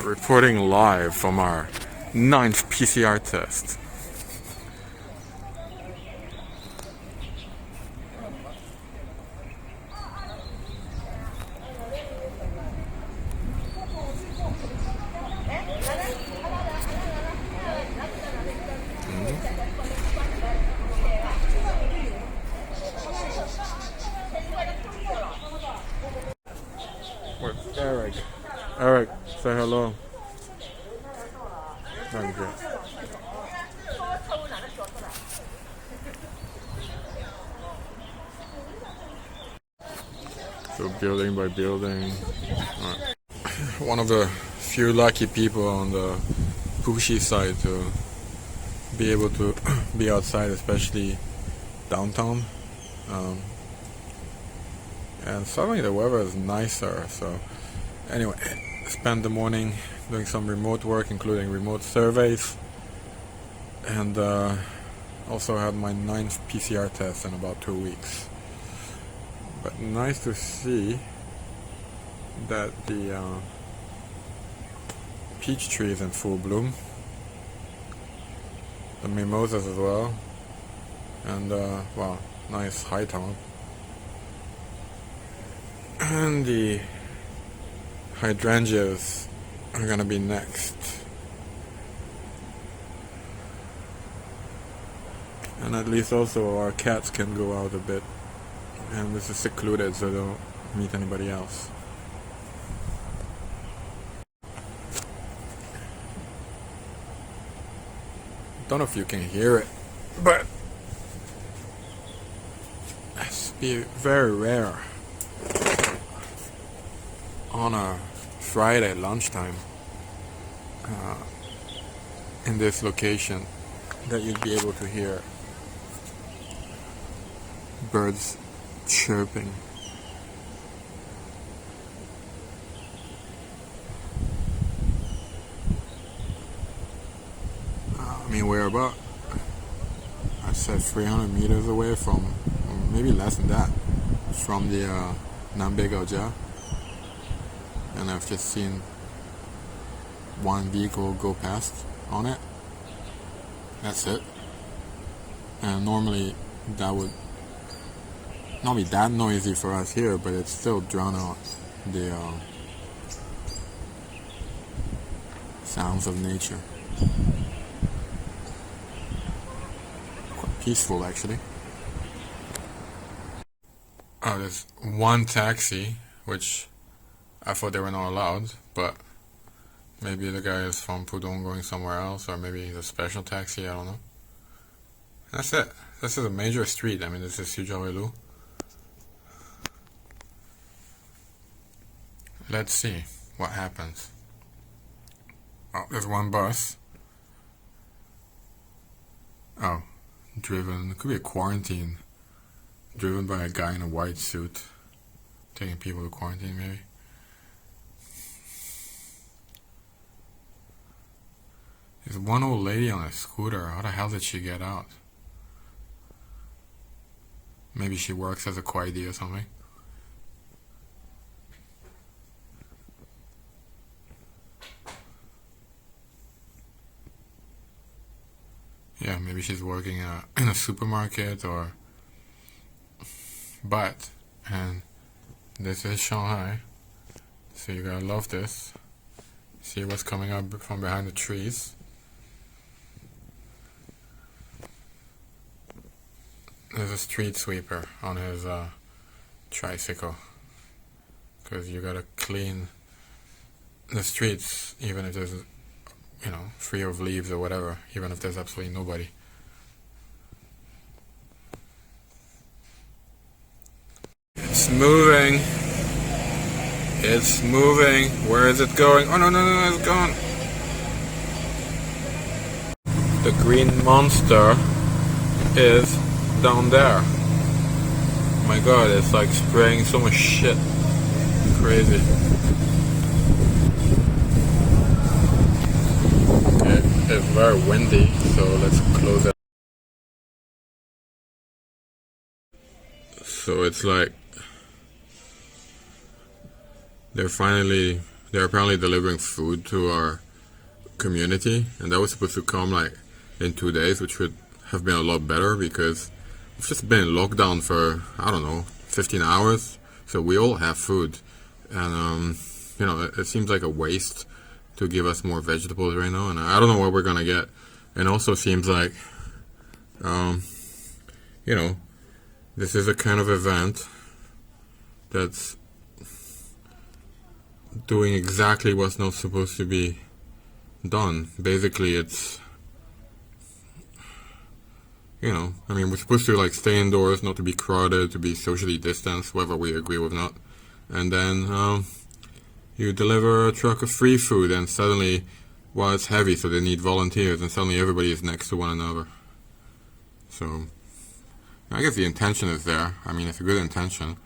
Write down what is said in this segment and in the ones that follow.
reporting live from our 9th PCR test. With Eric. Eric, say hello. Thank you. So building by building. Right. One of the few lucky people on the pushy side to be able to be outside, especially downtown. And suddenly the weather is nicer. So anyway, spent the morning doing some remote work, including remote surveys, and also had my 9th PCR test in about 2 weeks. But nice to see that the peach tree is in full bloom, the mimosas as well, and wow, nice high tone. And the hydrangeas are gonna be next. And at least also our cats can go out a bit. And this is secluded, so they don't meet anybody else. Don't know if you can hear it, but it's very rare on a Friday lunchtime in this location that you'd be able to hear birds chirping. I mean, we're about, I said 300 meters away from, or maybe less than that, from the Nambe Gaoja. And I've just seen one vehicle go past on it. That's it. And normally that would not be that noisy for us here, but it still drown out the sounds of nature. Quite peaceful, actually. Oh, there's one taxi, which I thought they were not allowed, but maybe the guy is from Pudong going somewhere else, or maybe he's a special taxi, I don't know. That's it. This is a major street. I mean, this is Suzhou. Let's see what happens. Oh, there's one bus. Oh, driven, it could be a quarantine. Driven by a guy in a white suit. Taking people to quarantine, maybe. There's one old lady on a scooter. How the hell did she get out? Maybe she works as a kwaidi or something. Yeah, maybe she's working in a supermarket or... But, and this is Shanghai, so you gotta love this. See what's coming up from behind the trees. There's a street sweeper on his tricycle, because you gotta clean the streets even if there's, you know, free of leaves or whatever, even if there's absolutely nobody. It's moving. It's moving. Where is it going? Oh, no, it's gone. The green monster is down there. Oh my god, it's like spraying so much shit. Crazy. It's very windy, so let's close it. So it's like they're finally they're apparently delivering food to our community, and that was supposed to come like in 2 days, which would have been a lot better because we've just been in lockdown for, I don't know, 15 hours, so we all have food, and it seems like a waste to give us more vegetables right now, and I don't know what we're gonna get. And also seems like this is a kind of event that's doing exactly what's not supposed to be done. Basically, it's, we're supposed to like stay indoors, not to be crowded, to be socially distanced, whether we agree with not. And then you deliver a truck of free food, and suddenly, well, it's heavy, so they need volunteers, and suddenly everybody is next to one another. So I guess the intention is there. I mean, it's a good intention,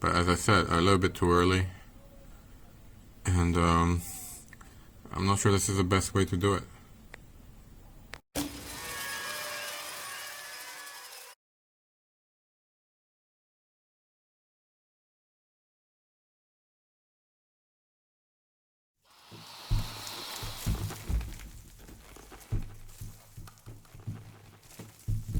but as I said, a little bit too early, and I'm not sure this is the best way to do it.